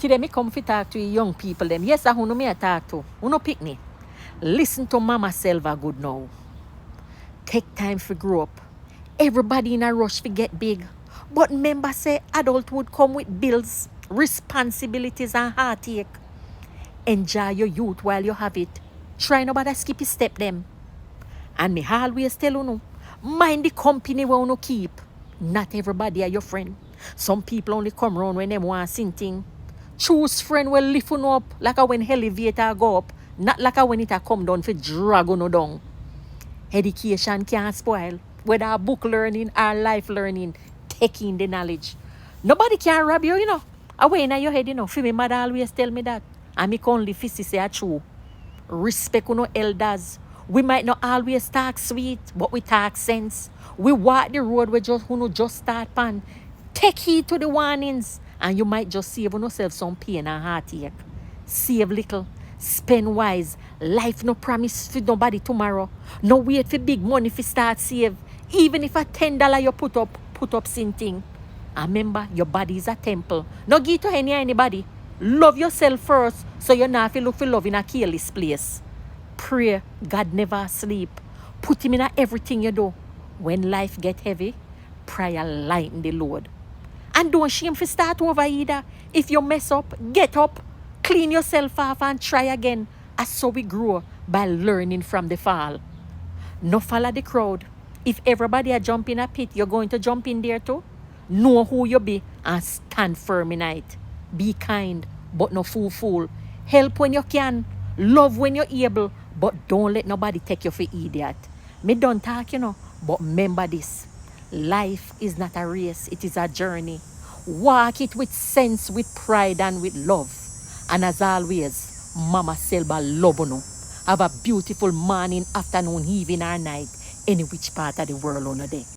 Today me come fi talk to you young people them. Yes, I who me a talk to. Who no pick me. Listen to Mama Selva good now. Take time for grow up. Everybody in a rush for get big. But remember say adulthood come with bills, responsibilities and heartache. Enjoy your youth while you have it. Try nobody skip a step them. And me always tell you, mind the company where you keep. Not everybody are your friend. Some people only come around when they want something. Choose friend will lift you up like a when elevator go up, not like a when it a come down for drag you down. Education can't spoil, whether a book learning or life learning, taking the knowledge. Nobody can rob you, Away in your head, For me mother always tell me that. And me can only fist say true. Respect elders. We might not always talk sweet, but we talk sense. We walk the road we just start pan. Take heed to the warnings, and you might just save yourself some pain and heartache. Save little, spend wise. Life no promise for nobody tomorrow. No wait for big money for start save. Even if a $10 you put up something. And remember, your body is a temple. No give to anybody. Love yourself first, so you not feel look for love in a careless place. Pray God never sleep. Put him in everything you do. When life get heavy, prayer lighten the load. And don't shame for start over either. If you mess up, get up, clean yourself off and try again. As so we grow by learning from the fall. No follow the crowd. If everybody are jumping a pit, you're going to jump in there too. Know who you be and stand firm in it. Be kind, but no fool. Help when you can. Love when you're able, but don't let nobody take you for idiot. Me don't talk, but remember this. Life is not a race, it is a journey. Walk it with sense, with pride, and with love. And as always, Mama Selva love you. Have a beautiful morning, afternoon, evening, or night, any which part of the world on a day.